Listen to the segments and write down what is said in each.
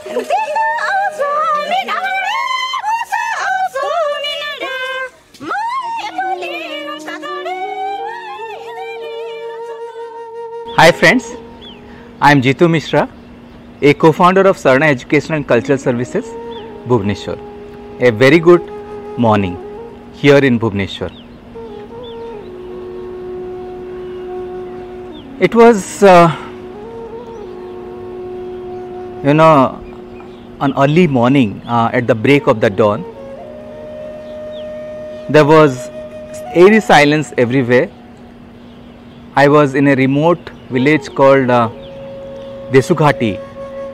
Hi friends, I am Jitu Mishra, a co-founder of Sarna Education and Cultural Services, Bhubaneswar. A very good morning here in Bhubaneswar. It was, an early morning at the break of the dawn. There was eerie silence everywhere. I was in a remote village called Desughati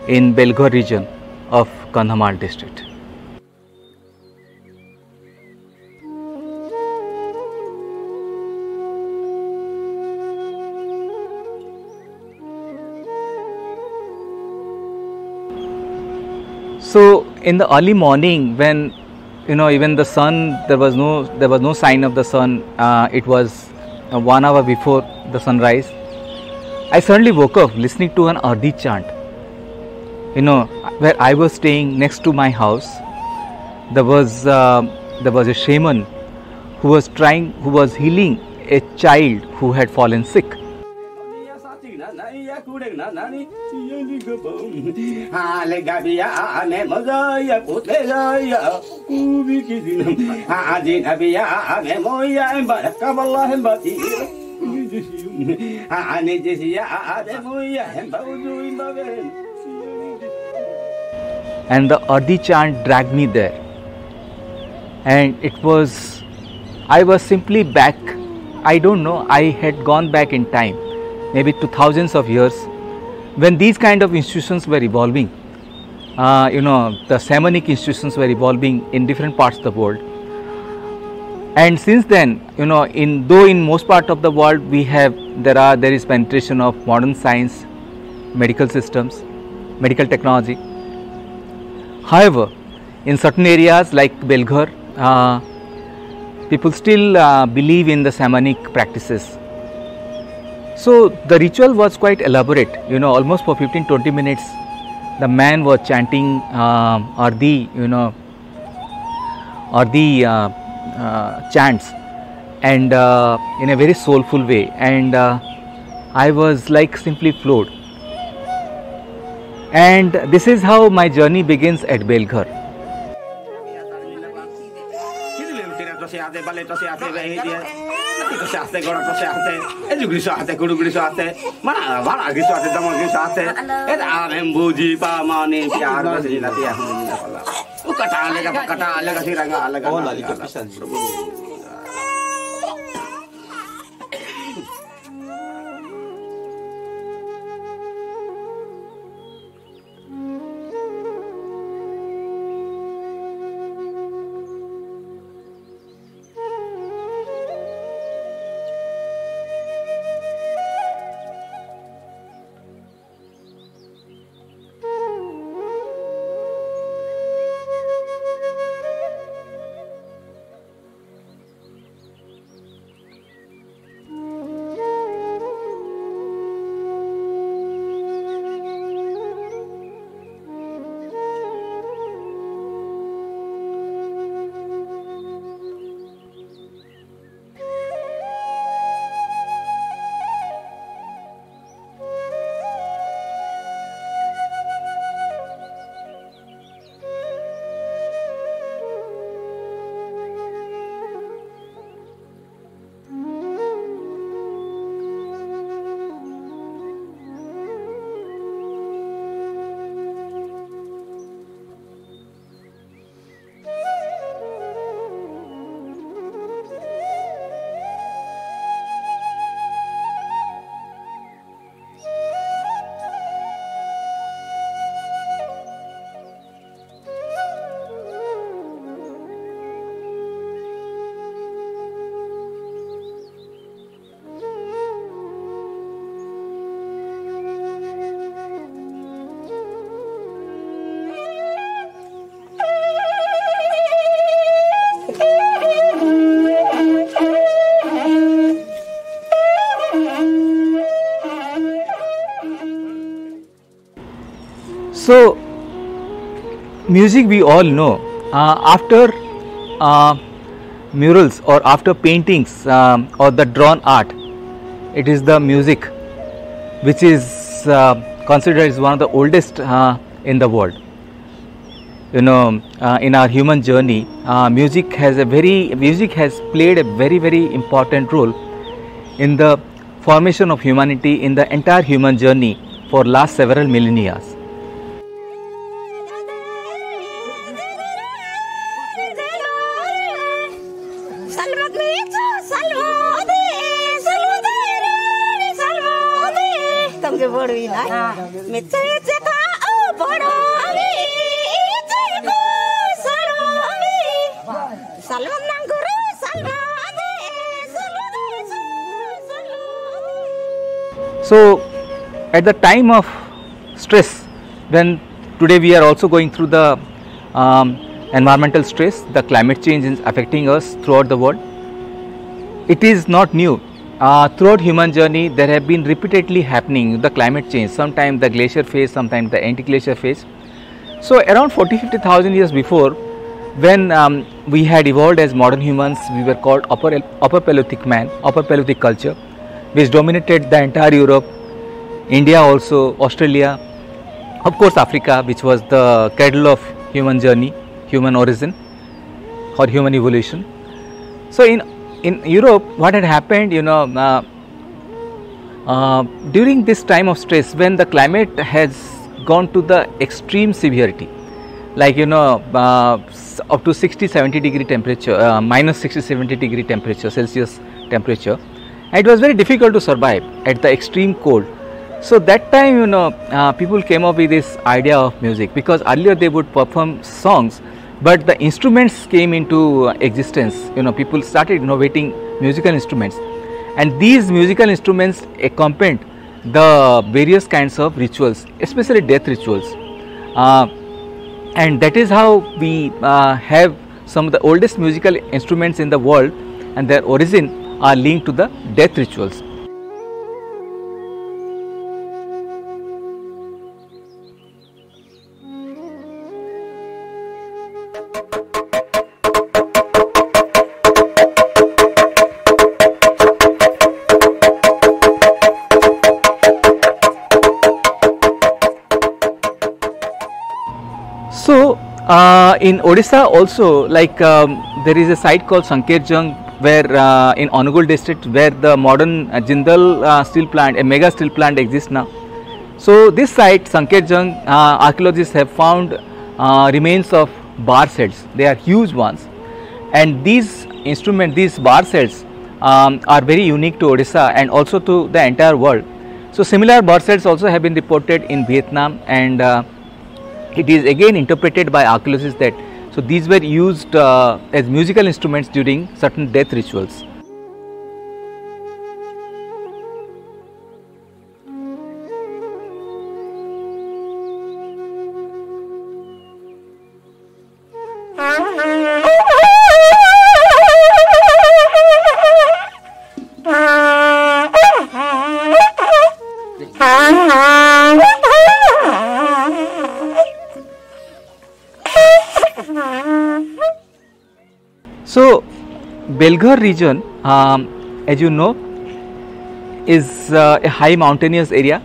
in Belghar region of Kandhamal district. So in the early morning, when even the sun, there was no sign of the sun. It was 1 hour before the sunrise. I suddenly woke up listening to an Ardi chant. Where I was staying next to my house, there was a shaman who was healing a child who had fallen sick. And the Ardi chant dragged me there, and I was simply back. I don't know, I had gone back in time, maybe to thousands of years, when these kind of institutions were evolving. The shamanic institutions were evolving in different parts of the world. And since then, in most part of the world there is penetration of modern science, medical systems, medical technology. However, in certain areas like Belghar, people still believe in the shamanic practices. So the ritual was quite elaborate. Almost for 15-20 minutes, the man was chanting Ardi chants, and in a very soulful way, and I was like simply floored. And this is how my journey begins at Belghar. So music we all know. After murals or after paintings or the drawn art, it is the music which is considered as one of the oldest in the world. You know, in our human journey, music has played a very important role in the formation of humanity in the entire human journey for last several millennia. So, at the time of stress, when today we are also going through the environmental stress, the climate change is affecting us throughout the world. It is not new. Throughout human journey, there have been repeatedly happening the climate change. Sometimes the glacier phase, sometimes the anti-glacier phase. So, around 40-50,000 years before, when we had evolved as modern humans, we were called Upper Paleolithic man, Upper Paleolithic culture, which dominated the entire Europe, India also, Australia, of course Africa, which was the cradle of human journey, human origin or human evolution. So in Europe, what had happened, you know, during this time of stress, when the climate has gone to the extreme severity, like, you know, up to 60-70 degree temperature, minus 60-70 degree temperature, Celsius temperature, it was very difficult to survive at the extreme cold. So that time, you know, people came up with this idea of music, because earlier they would perform songs, but the instruments came into existence. You know, people started innovating musical instruments, and these musical instruments accompanied the various kinds of rituals, especially death rituals. And that is how we have some of the oldest musical instruments in the world, and their origin are linked to the death rituals. So in Odisha also, like there is a site called Sankerjung, where in Onugul district, where the modern Jindal steel plant, a mega steel plant exists now. So this site, Sankerjung, archaeologists have found remains of bar sets. They are huge ones, and these instruments, these bar sets are very unique to Odisha and also to the entire world. So similar bar sets also have been reported in Vietnam, and it is again interpreted by archaeologists that so these were used as musical instruments during certain death rituals. So Belghar region, as you know, is a high mountainous area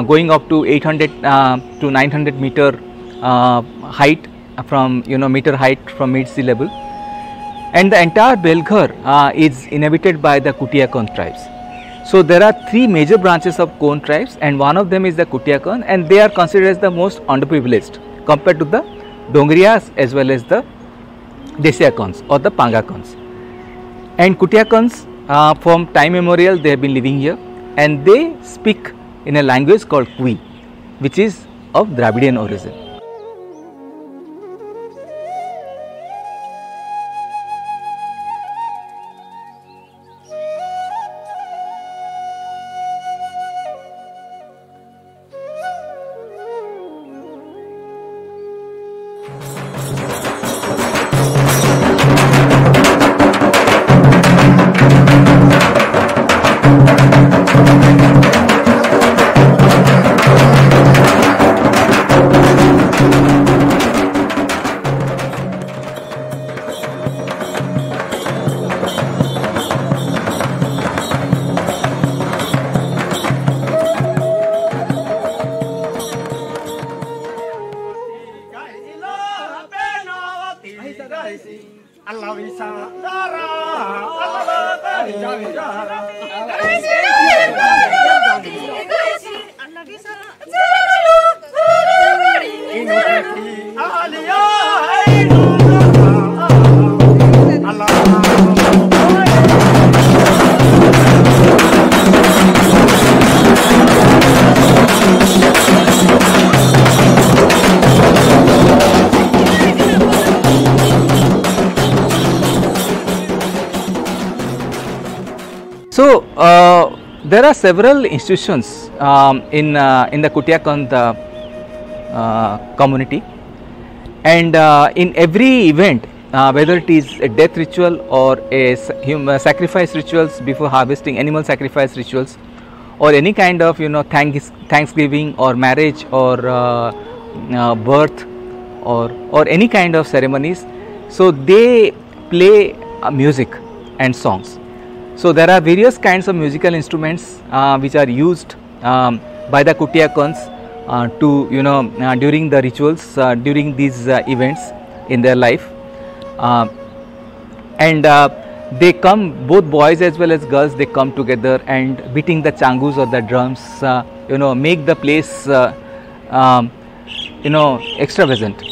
going up to 800 to 900 meter height from, you know, meter height from mid sea level, and the entire Belghar is inhabited by the Kutiakan tribes. So there are three major branches of Kon tribes, and one of them is the Kutiakan, and they are considered as the most underprivileged compared to the Dongriyas as well as the Desiakans or the Pangakans. And Kutiakans, from time immemorial, they have been living here, and they speak in a language called Kui, which is of Dravidian origin. So there are several institutions in the Kutiakond community, and in every event, whether it is a death ritual or a sacrifice rituals before harvesting, animal sacrifice rituals, or any kind of Thanksgiving or marriage or birth or any kind of ceremonies, so they play music and songs. So there are various kinds of musical instruments which are used by the Kutiakons to during the rituals, during these events in their life, and they come, both boys as well as girls, they come together and beating the changus or the drums, make the place extravagant.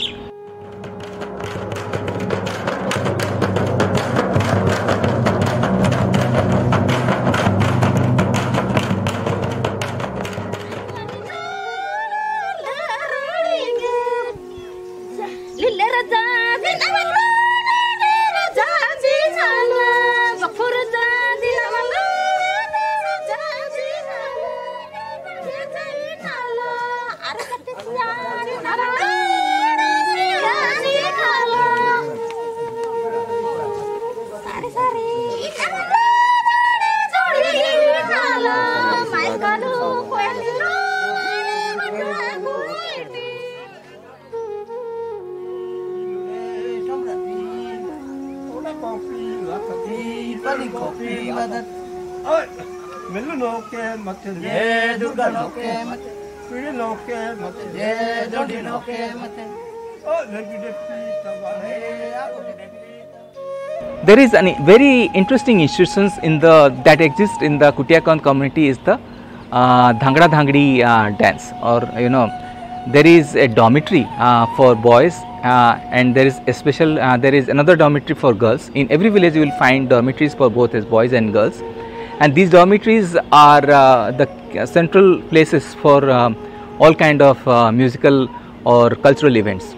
There is a very interesting institutions that exist in the Kutiakond community is the Dhangra Dhangdi dance, or there is a dormitory for boys, and there is a special there is another dormitory for girls. In every village you will find dormitories for both as boys and girls, and these dormitories are the central places for all kind of musical or cultural events.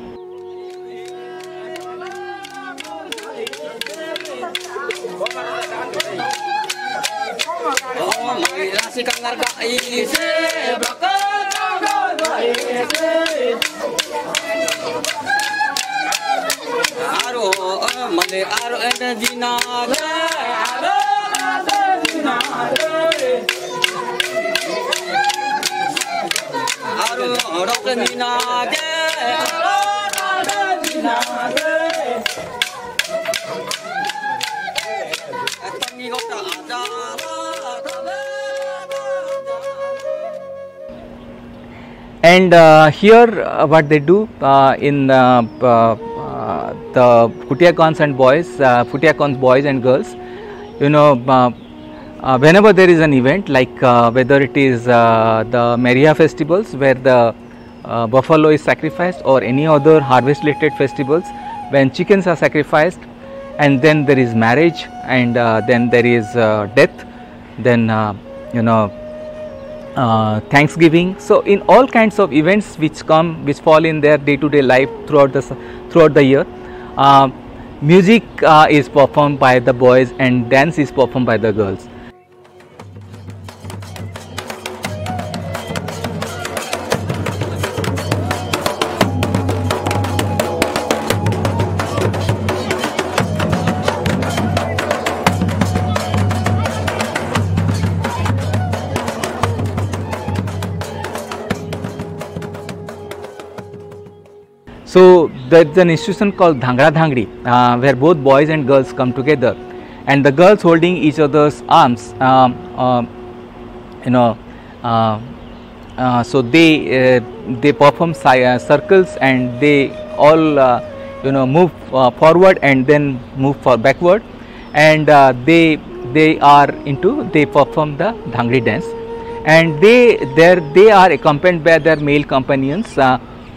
And here what they do in the Kutiakons and boys, Kutiakons boys and girls, whenever there is an event like whether it is the Meria festivals where the buffalo is sacrificed, or any other harvest related festivals when chickens are sacrificed, and then there is marriage, and then there is death, then Thanksgiving. So in all kinds of events which fall in their day-to-day life throughout the year, music is performed by the boys and dance is performed by the girls. So there is an institution called Dhangra Dhangdi where both boys and girls come together, and the girls holding each other's arms, so they perform circles, and they all move forward and then move backward, and they perform the Dhangri dance, and they are accompanied by their male companions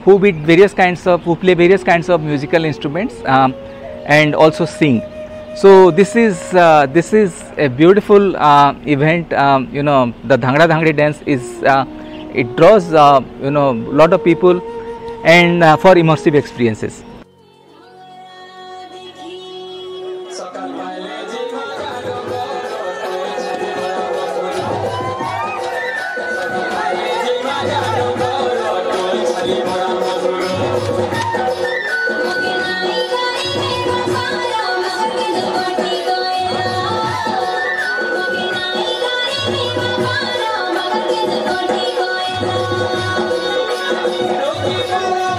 who play various kinds of musical instruments and also sing. So this is a beautiful event. The Dhangra Dhangri dance is it draws lot of people and for immersive experiences. Thank you.